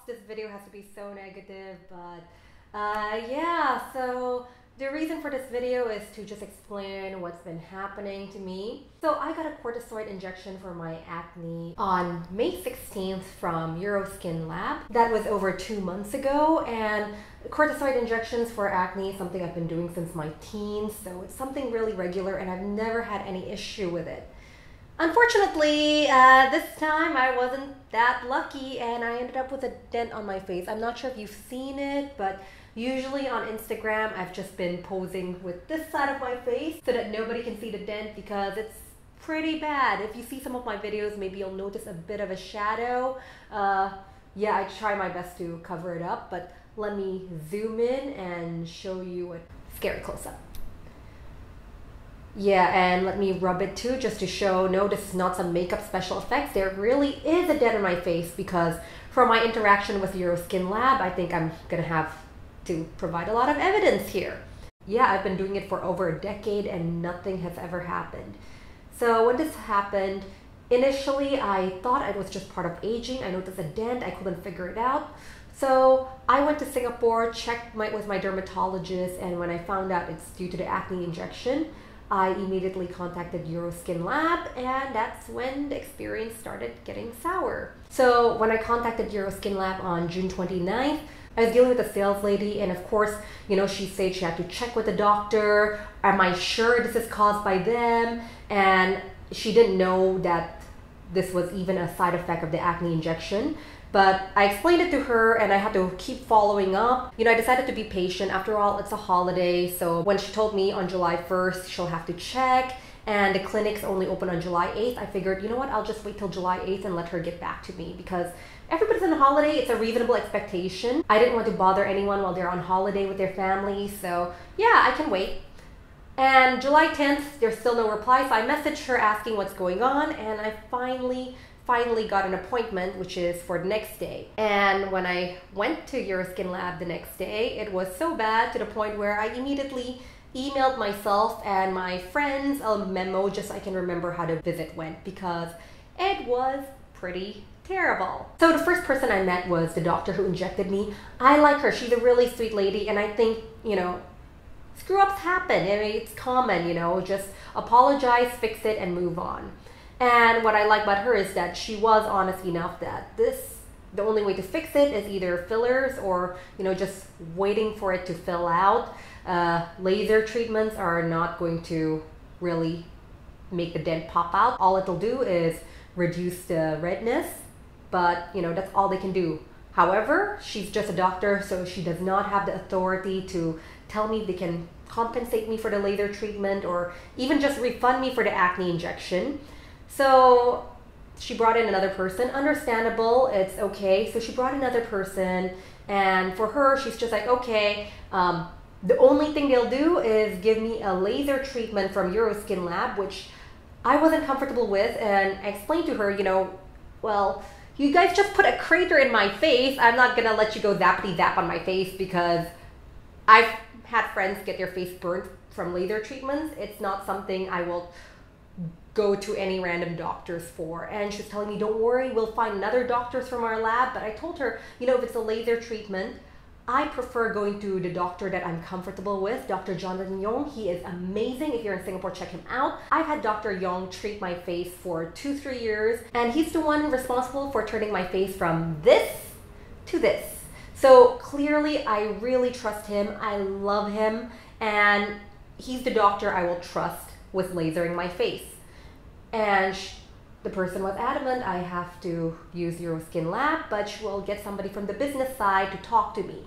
this video has to be so negative, but yeah, so the reason for this video is to just explain what's been happening to me. So I got a corticosteroid injection for my acne on May 16th from Euroskinlab. That was over 2 months ago, and corticosteroid injections for acne is something I've been doing since my teens, so it's something really regular and I've never had any issue with it. Unfortunately, this time I wasn't that lucky and I ended up with a dent on my face. I'm not sure if you've seen it, but usually on Instagram I've just been posing with this side of my face so that nobody can see the dent because it's pretty bad. If you see some of my videos, maybe you'll notice a bit of a shadow. Yeah, I try my best to cover it up, but let me zoom in and show you a scary close-up. Yeah, and let me rub it too, just to show, no, this is not some makeup special effects. There really is a dent on my face because for my interaction with Euroskinlab, I think I'm gonna have to provide a lot of evidence here. Yeah, I've been doing it for over a decade and nothing has ever happened. So when this happened, initially I thought it was just part of aging. I noticed a dent, I couldn't figure it out. So I went to Singapore, checked with my dermatologist, and when I found out it's due to the acne injection, I immediately contacted Euroskinlab, and that's when the experience started getting sour. So when I contacted Euroskinlab on June 29th, I was dealing with a sales lady, and of course, you know, she said she had to check with the doctor. Am I sure this is caused by them? And she didn't know that this was even a side effect of the acne injection. But I explained it to her and I had to keep following up. You know, I decided to be patient. After all, it's a holiday. So when she told me on July 1st, she'll have to check and the clinic's only open on July 8th, I figured, you know what, I'll just wait till July 8th and let her get back to me because everybody's on holiday. It's a reasonable expectation. I didn't want to bother anyone while they're on holiday with their family. So yeah, I can wait. And July 10th, there's still no reply. So I messaged her asking what's going on, and I finally got an appointment, which is for the next day. And when I went to Euroskinlab the next day, it was so bad to the point where I immediately emailed myself and my friends a memo just so I can remember how the visit went because it was pretty terrible. So the first person I met was the doctor who injected me. I like her. She's a really sweet lady, and I think, you know, screw-ups happen. I mean, it's common, you know, just apologize, fix it, and move on. And what I like about her is that she was honest enough that the only way to fix it is either fillers or, you know, just waiting for it to fill out. Laser treatments are not going to really make the dent pop out. All it'll do is reduce the redness, but, you know, that's all they can do. However, she's just a doctor, so she does not have the authority to tell me they can compensate me for the laser treatment or even just refund me for the acne injection. So she brought in another person. Understandable, it's okay. So she brought another person, and for her, she's just like, okay, the only thing they'll do is give me a laser treatment from Euroskinlab, which I wasn't comfortable with, and I explained to her, you know, well, you guys just put a crater in my face. I'm not gonna let you go zappity zap on my face because I've had friends get their face burnt from laser treatments. It's not something I will go to any random doctors for. And she was telling me, don't worry, we'll find another doctors from our lab. But I told her, you know, if it's a laser treatment, I prefer going to the doctor that I'm comfortable with, Dr. Jonathan Yong. He is amazing. If you're in Singapore, check him out. I've had Dr. Yong treat my face for 2-3 years, and he's the one responsible for turning my face from this to this. So clearly, I really trust him. I love him, and he's the doctor I will trust with lasering my face. And the person was adamant I have to use Euroskinlab, but she will get somebody from the business side to talk to me.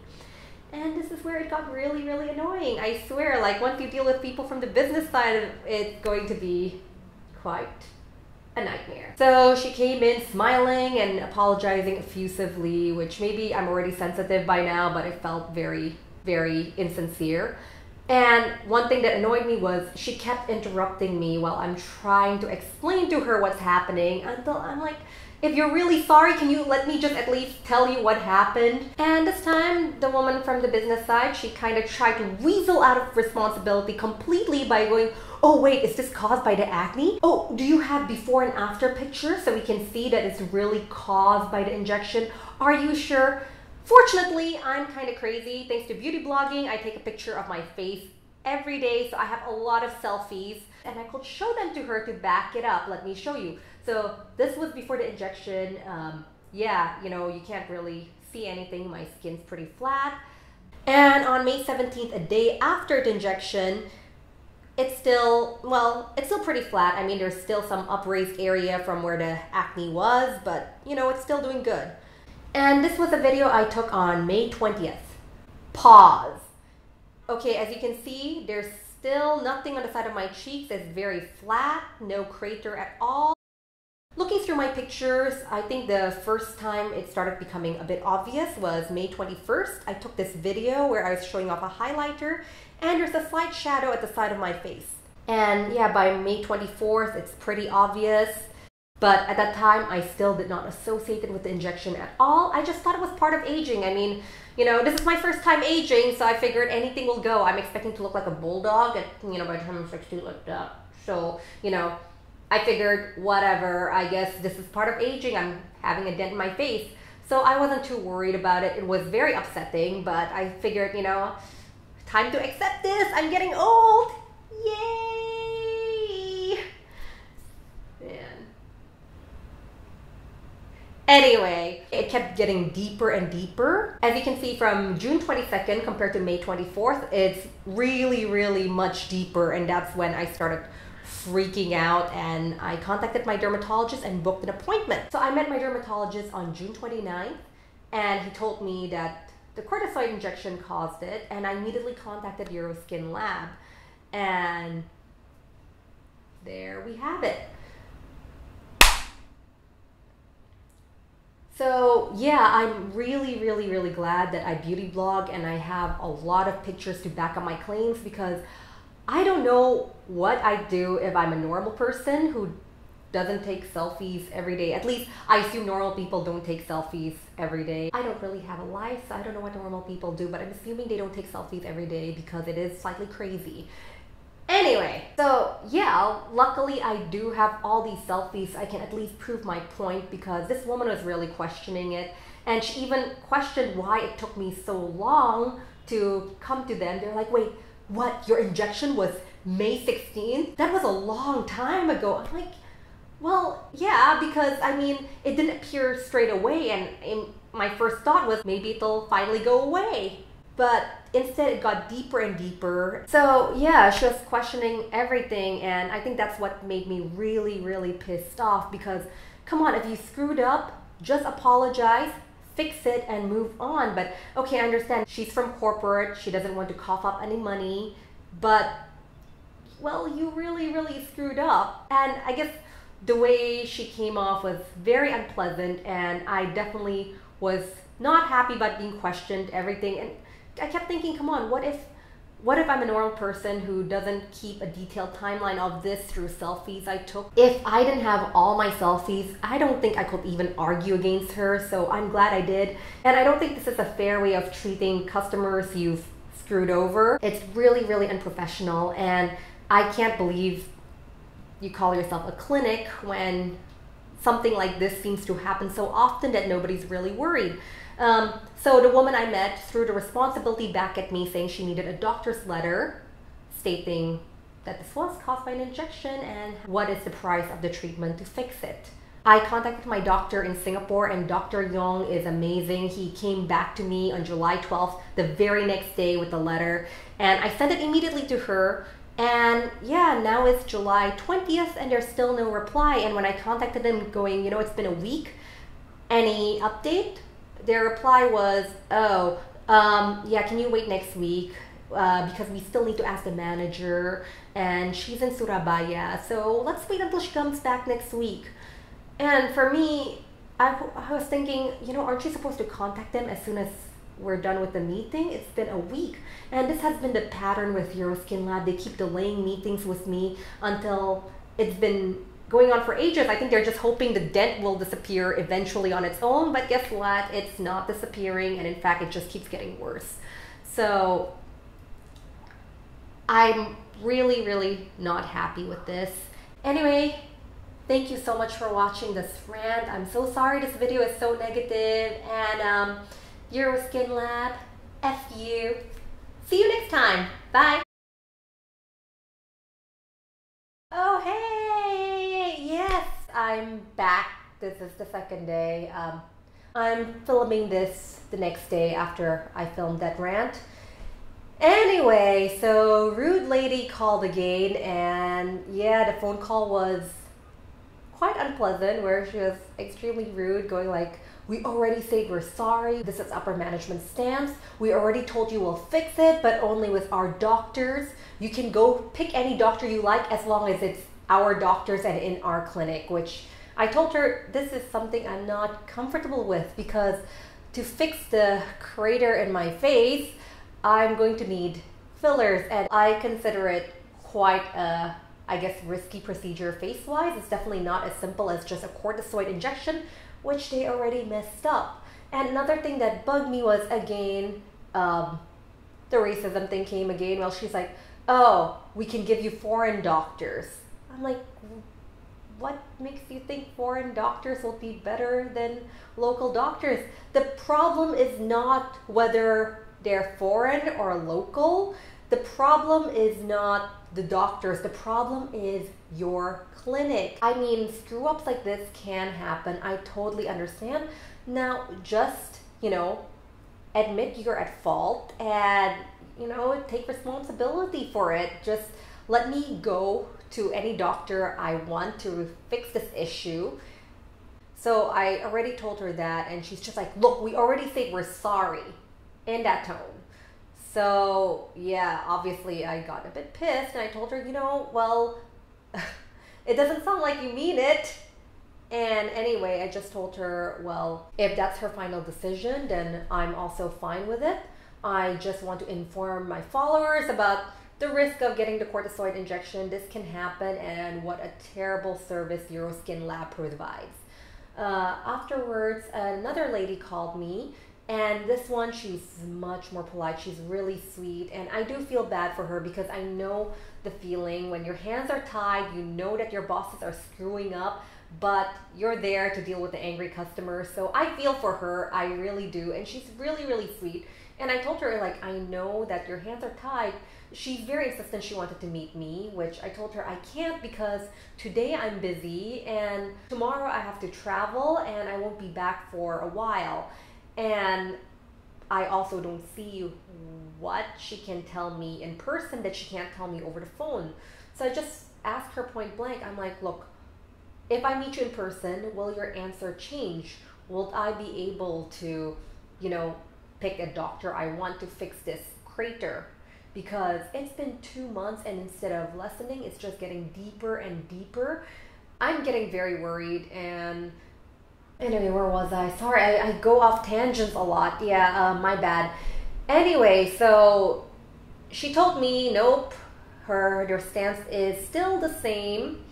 And this is where it got really, really annoying. I swear, like, once you deal with people from the business side, it's going to be quite a nightmare. So she came in smiling and apologizing effusively, which maybe I'm already sensitive by now, but it felt very, very insincere. And one thing that annoyed me was she kept interrupting me while I'm trying to explain to her what's happening until I'm like, if you're really sorry, can you let me just at least tell you what happened? And this time, the woman from the business side, she kind of tried to weasel out of responsibility completely by going, oh wait, is this caused by the acne? Oh, do you have before and after pictures so we can see that it's really caused by the injection? Are you sure? Fortunately, I'm kind of crazy. Thanks to beauty blogging, I take a picture of my face every day, so I have a lot of selfies and I could show them to her to back it up. Let me show you. So this was before the injection. Yeah, you know, you can't really see anything. My skin's pretty flat. And on May 17th, a day after the injection, it's still, well, it's still pretty flat. I mean, there's still some upraised area from where the acne was, but you know, it's still doing good. And this was a video I took on May 20th. Pause. Okay, as you can see, there's still nothing on the side of my cheeks. It's very flat, no crater at all. Looking through my pictures, I think the first time it started becoming a bit obvious was May 21st. I took this video where I was showing off a highlighter and there's a slight shadow at the side of my face. And yeah, by May 24th, it's pretty obvious. But at that time, I still did not associate it with the injection at all. I just thought it was part of aging. I mean, you know, this is my first time aging, so I figured anything will go. I'm expecting to look like a bulldog, you know, by the time I'm 60, like that. So, you know, I figured, whatever, I guess this is part of aging. I'm having a dent in my face. So I wasn't too worried about it. It was very upsetting, but I figured, you know, time to accept this. I'm getting old. Yay! Man. Anyway, it kept getting deeper and deeper. As you can see from June 22nd compared to May 24th, it's really, really much deeper. And that's when I started freaking out and I contacted my dermatologist and booked an appointment. So I met my dermatologist on June 29th and he told me that the corticosteroid injection caused it, and I immediately contacted Euroskinlab, and there we have it. So yeah, I'm really, really, really glad that I beauty blog and I have a lot of pictures to back up my claims, because I don't know what I'd do if I'm a normal person who doesn't take selfies every day. At least I assume normal people don't take selfies every day. I don't really have a life, so I don't know what normal people do, but I'm assuming they don't take selfies every day because it is slightly crazy. Anyway, so yeah, luckily I do have all these selfies. I can at least prove my point, because this woman was really questioning it, and she even questioned why it took me so long to come to them. They're like, wait, what, your injection was May 16th? That was a long time ago. I'm like, well, yeah, because I mean, it didn't appear straight away, and my first thought was maybe it'll finally go away. But instead it got deeper and deeper. So yeah, she was questioning everything, and I think that's what made me really, really pissed off, because come on, if you screwed up, just apologize, fix it, and move on. But okay, I understand she's from corporate, she doesn't want to cough up any money, but well, you really, really screwed up. And I guess the way she came off was very unpleasant, and I definitely was not happy about being questioned, everything. And I kept thinking, come on, what if I'm a normal person who doesn't keep a detailed timeline of this through selfies I took? If I didn't have all my selfies, I don't think I could even argue against her, so I'm glad I did. And I don't think this is a fair way of treating customers you've screwed over. It's really, really unprofessional, and I can't believe you call yourself a clinic when something like this seems to happen so often that nobody's really worried. So the woman I met threw the responsibility back at me, saying she needed a doctor's letter stating that this was caused by an injection and what is the price of the treatment to fix it. I contacted my doctor in Singapore, and Dr. Yong is amazing. He came back to me on July 12th, the very next day, with the letter, and I sent it immediately to her. And yeah, now it's July 20th and there's still no reply. And when I contacted them going, you know, it's been a week, any update? Their reply was, oh, yeah, can you wait next week? Because we still need to ask the manager, and she's in Surabaya, so let's wait until she comes back next week. And for me, I was thinking, you know, aren't you supposed to contact them as soon as we're done with the meeting? It's been a week, and this has been the pattern with Euroskinlab. They keep delaying meetings with me until it's been going on for ages. I think they're just hoping the dent will disappear eventually on its own, but guess what? It's not disappearing, and in fact, it just keeps getting worse. So I'm really, really not happy with this. Anyway, thank you so much for watching this rant. I'm so sorry this video is so negative, and Euroskinlab, F you. See you next time. Bye. Oh, hey! Yes, I'm back. This is the second day. I'm filming this the next day after I filmed that rant. Anyway, so rude lady called again, and yeah, the phone call was quite unpleasant, where she was extremely rude, going like, we already said we're sorry, this is upper management stance, we already told you we'll fix it, but only with our doctors. You can go pick any doctor you like as long as it's our doctors and in our clinic, which I told her this is something I'm not comfortable with, because to fix the crater in my face, I'm going to need fillers, and I consider it quite a, I guess, risky procedure face-wise. It's definitely not as simple as just a corticosteroid injection, which they already messed up. And another thing that bugged me was, again, the racism thing came again. Well, she's like, oh, we can give you foreign doctors. I'm like, what makes you think foreign doctors will be better than local doctors? The problem is not whether they're foreign or local. The problem is not the doctors. The problem is your clinic. I mean, screw ups like this can happen. I totally understand. Now, just, admit you're at fault and, take responsibility for it. Just let me go to any doctor I want to fix this issue. So I already told her that, and she's just like, look, we already said we're sorry, in that tone. So yeah, obviously I got a bit pissed, and I told her, well, it doesn't sound like you mean it. And anyway, I just told her, well, if that's her final decision, then I'm also fine with it. I just want to inform my followers about the risk of getting the corticosteroid injection. This can happen, and what a terrible service Euroskinlab provides. Afterwards, another lady called me, and this one, she's much more polite. She's really sweet, and I do feel bad for her, because I know the feeling when your hands are tied, you know that your bosses are screwing up, but you're there to deal with the angry customers. So I feel for her, I really do, and she's really, really sweet. And I told her, like, I know that your hands are tied. She's very insistent she wanted to meet me, which I told her I can't, because today I'm busy, and tomorrow I have to travel, and I won't be back for a while. And I also don't see what she can tell me in person that she can't tell me over the phone. So I just asked her point blank. I'm like, look, if I meet you in person, will your answer change? Will I be able to, pick a doctor I want to fix this crater? Because it's been 2 months, and instead of lessening, it's just getting deeper and deeper. I'm getting very worried. And anyway, where was I? Sorry, I go off tangents a lot. Yeah, my bad. Anyway, so she told me, nope, her stance is still the same.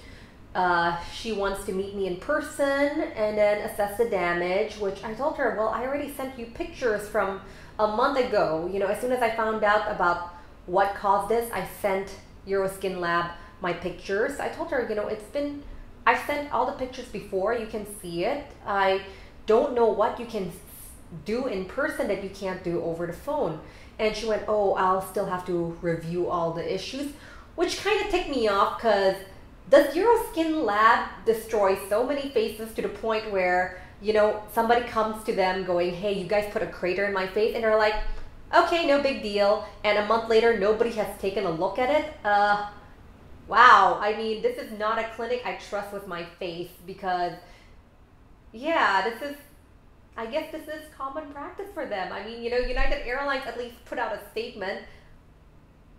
She wants to meet me in person and then assess the damage, which I told her, well, I already sent you pictures from a month ago. As soon as I found out about what caused this, I sent Euroskinlab my pictures. I told her, I've sent all the pictures before, you can see it. I don't know what you can do in person that you can't do over the phone. And she went, oh, I'll still have to review all the issues, which kind of ticked me off, because does Euroskinlab destroy so many faces to the point where, somebody comes to them going, hey, you guys put a crater in my face, and they're like, okay, no big deal, and a month later, nobody has taken a look at it? Wow, I mean, this is not a clinic I trust with my face, because, yeah, I guess this is common practice for them. I mean, United Airlines at least put out a statement,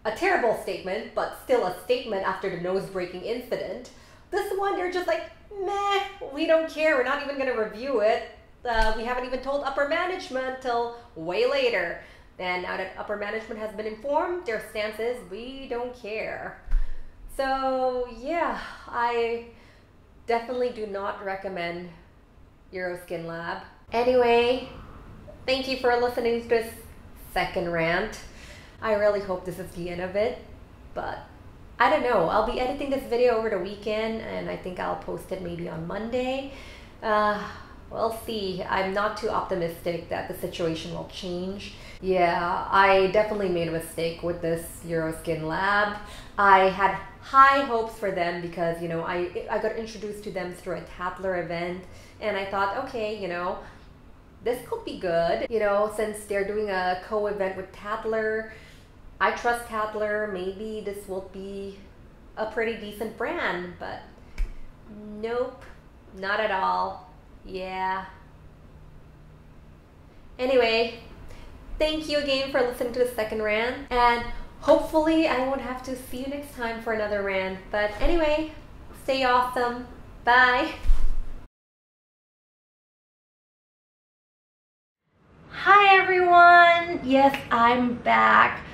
a terrible statement, but still a statement after the nose-breaking incident. This one, they're just like, meh, we don't care, we're not even going to review it. We haven't even told upper management till way later. And now that upper management has been informed, their stance is, we don't care. So yeah, I definitely do not recommend Euroskinlab. Anyway, thank you for listening to this second rant. I really hope this is the end of it, but I don't know. I'll be editing this video over the weekend, and I think I'll post it maybe on Monday. We'll see. I'm not too optimistic that the situation will change. Yeah, I definitely made a mistake with this Euroskinlab. I had high hopes for them because, you know, I got introduced to them through a Tatler event, and I thought, okay, you know, this could be good. You know, since they're doing a co-event with Tatler, I trust Tatler. Maybe this will be a pretty decent brand, but nope, not at all. Yeah. Anyway, thank you again for listening to the second rant, and hopefully I won't have to see you next time for another rant. But anyway, stay awesome. Bye. Hi everyone. Yes, I'm back.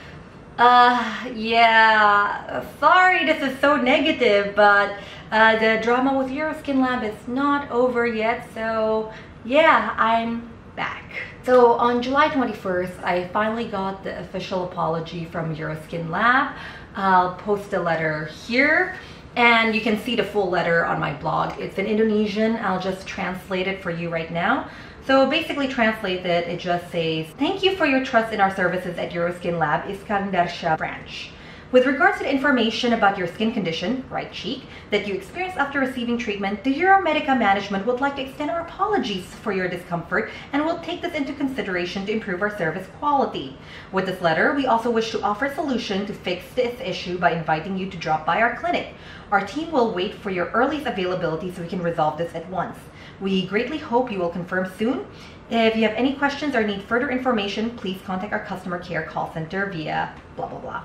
Yeah, sorry this is so negative, but the drama with Euroskinlab is not over yet, so yeah, I'm back. So on July 21st, I finally got the official apology from Euroskinlab. I'll post a letter here, and you can see the full letter on my blog. It's in Indonesian. I'll just translate it for you right now. So basically translated, it just says, "Thank you for your trust in our services at Euroskinlab Escalation branch. With regards to the information about your skin condition, right cheek, that you experienced after receiving treatment, the Euromedica management would like to extend our apologies for your discomfort and will take this into consideration to improve our service quality. With this letter, we also wish to offer a solution to fix this issue by inviting you to drop by our clinic. Our team will wait for your earliest availability so we can resolve this at once. We greatly hope you will confirm soon. If you have any questions or need further information, please contact our customer care call center via blah blah blah."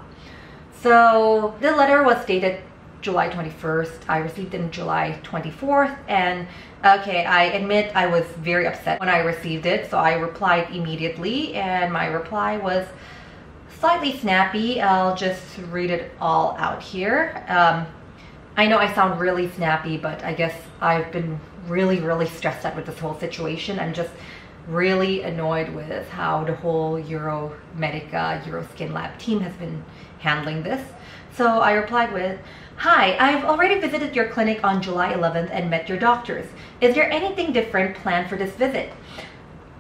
So the letter was dated July 21st. I received it on July 24th, and okay, I admit I was very upset when I received it, so I replied immediately, and my reply was slightly snappy. I'll just read it all out here. I know I sound really snappy, but I guess I've been really stressed out with this whole situation. I'm just really annoyed with how the whole Euromedica Euroskinlab team has been handling this. So I replied with, "Hi, I've already visited your clinic on July 11th and met your doctors. Is there anything different planned for this visit?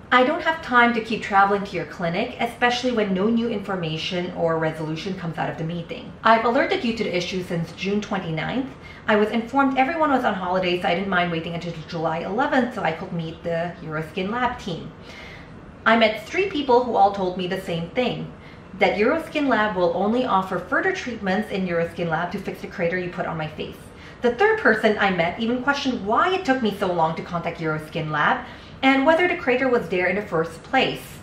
I don't have time to keep traveling to your clinic, especially when no new information or resolution comes out of the meeting. I've alerted you to the issue since June 29th. I was informed everyone was on holiday, so I didn't mind waiting until July 11th so I could meet the Euroskinlab team. I met 3 people who all told me the same thing, that Euroskinlab will only offer further treatments in Euroskinlab to fix the crater you put on my face. The 3rd person I met even questioned why it took me so long to contact Euroskinlab and whether the crater was there in the first place.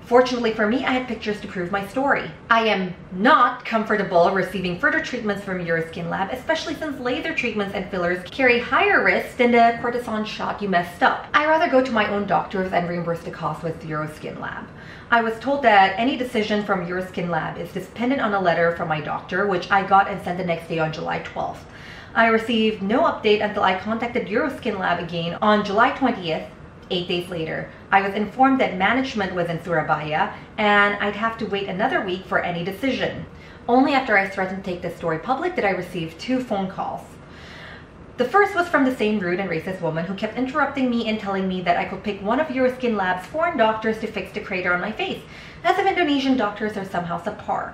Fortunately for me, I had pictures to prove my story. I am not comfortable receiving further treatments from Euroskinlab, especially since laser treatments and fillers carry higher risk than the cortisone shot you messed up. I rather go to my own doctors and reimburse the cost with Euroskinlab. I was told that any decision from Euroskinlab is dependent on a letter from my doctor, which I got and sent the next day on July 12th. I received no update until I contacted Euroskinlab again on July 20th, 8 days later. I was informed that management was in Surabaya and I'd have to wait another week for any decision. Only after I threatened to take this story public did I receive 2 phone calls. The first was from the same rude and racist woman who kept interrupting me and telling me that I could pick one of Euroskinlab's foreign doctors to fix the crater on my face, as if Indonesian doctors are somehow subpar.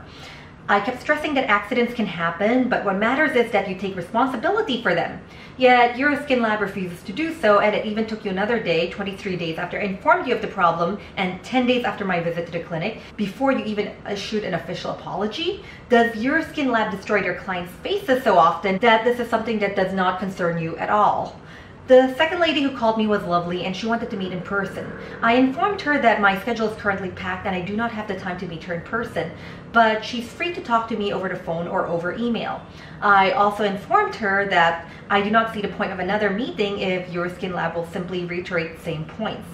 I kept stressing that accidents can happen, but what matters is that you take responsibility for them. Yet Euroskinlab refuses to do so, and it even took you another day, 23 days after I informed you of the problem, and 10 days after my visit to the clinic, before you even issued an official apology. Does Euroskinlab destroy their clients' faces so often that this is something that does not concern you at all? The second lady who called me was lovely and she wanted to meet in person. I informed her that my schedule is currently packed and I do not have the time to meet her in person, but she's free to talk to me over the phone or over email. I also informed her that I do not see the point of another meeting if Euroskinlab will simply reiterate the same points.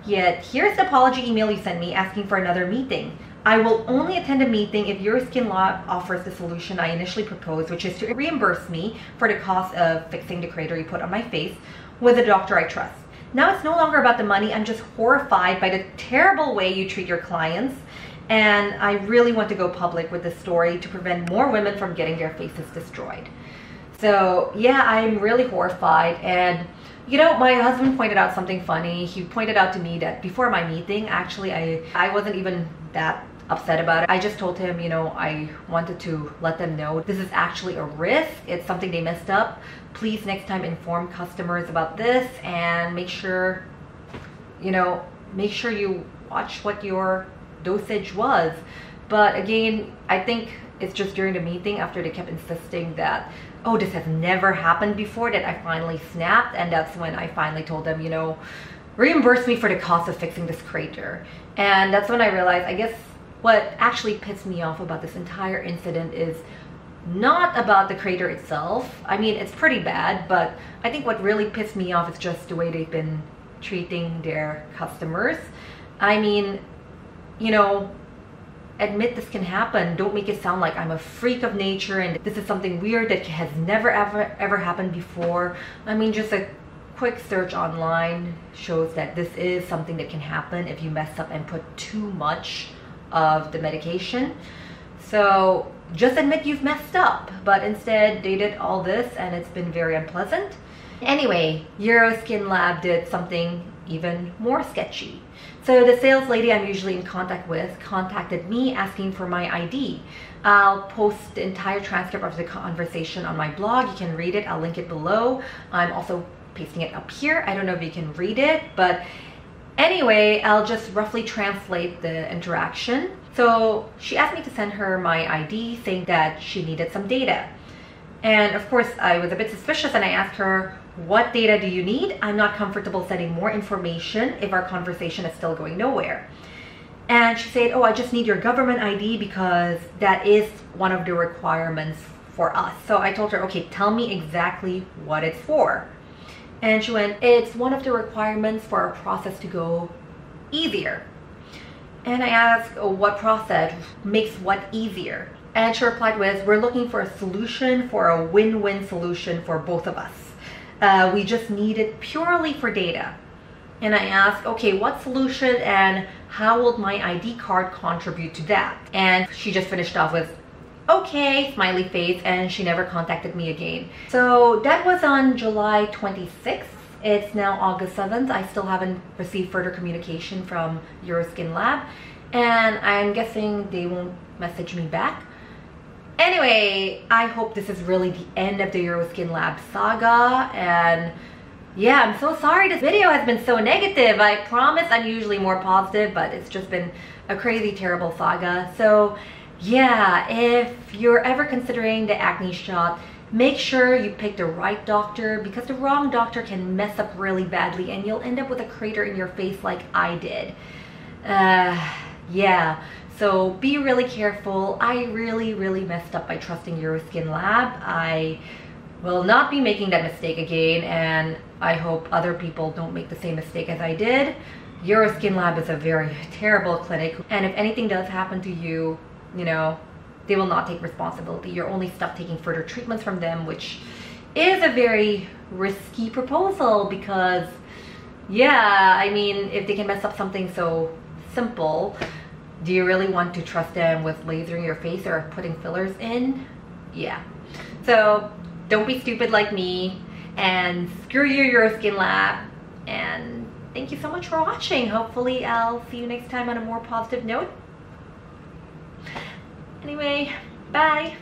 Yet here's the apology email you sent me asking for another meeting. I will only attend a meeting if Euroskinlab offers the solution I initially proposed, which is to reimburse me for the cost of fixing the crater you put on my face with a doctor I trust. Now it's no longer about the money. I'm just horrified by the terrible way you treat your clients And I really want to go public with this story to prevent more women from getting their faces destroyed. So yeah, I'm really horrified. And you know, my husband pointed out something funny. He pointed out to me that before my meeting, actually, I wasn't even that upset about it. I just told him, you know, I wanted to let them know this is actually a risk. It's something they messed up. Please next time inform customers about this and make sure, you know, make sure you watch what your dosage was. But again, I think it's just during the meeting after they kept insisting that, oh, this has never happened before, that I finally snapped. And that's when I finally told them, you know, reimburse me for the cost of fixing this crater. And that's when I realized, I guess what actually pissed me off about this entire incident is not about the crater itself. I mean, it's pretty bad, but I think what really pissed me off is just the way they've been treating their customers. I mean, you know, admit this can happen. Don't make it sound like I'm a freak of nature and this is something weird that has never ever happened before. I mean, just a quick search online shows that this is something that can happen if you mess up and put too much of the medication. So just admit you've messed up, but instead they did all this and it's been very unpleasant. Anyway, Euroskinlab did something even more sketchy. So the sales lady I'm usually in contact with contacted me asking for my ID. I'll post the entire transcript of the conversation on my blog. You can read it. I'll link it below. I'm also pasting it up here. I don't know if you can read it, but anyway, I'll just roughly translate the interaction. So she asked me to send her my ID, saying that she needed some data. And of course, I was a bit suspicious and I asked her, what data do you need? I'm not comfortable sending more information if our conversation is still going nowhere. And she said, oh, I just need your government ID because that is one of the requirements for us. So I told her, okay, tell me exactly what it's for. And she went, it's one of the requirements for our process to go easier. And I asked, oh, what process makes what easier? And she replied with, we're looking for a solution, for a win-win solution for both of us. We just need it purely for data. And I asked, okay, what solution and how will my ID card contribute to that? And she just finished off with, okay, smiley face, and she never contacted me again. So that was on July 26th. It's now August 7th. I still haven't received further communication from Euroskinlab, and I'm guessing they won't message me back. Anyway, I hope this is really the end of the Euroskinlab saga, and yeah, I'm so sorry this video has been so negative. I promise I'm usually more positive, but it's just been a crazy, terrible saga. So yeah, if you're ever considering the acne shot, make sure you pick the right doctor, because the wrong doctor can mess up really badly and you'll end up with a crater in your face like I did. Yeah, so be really careful. I really messed up by trusting Euroskinlab. I will not be making that mistake again, and I hope other people don't make the same mistake as I did. Euroskinlab is a very terrible clinic, and if anything does happen to you, you know, they will not take responsibility. You're only stuck taking further treatments from them, which is a very risky proposal because, yeah, I mean, if they can mess up something so simple, do you really want to trust them with lasering your face or putting fillers in? Yeah. So don't be stupid like me, and screw you, Euroskinlab. And thank you so much for watching. Hopefully I'll see you next time on a more positive note. Anyway, bye.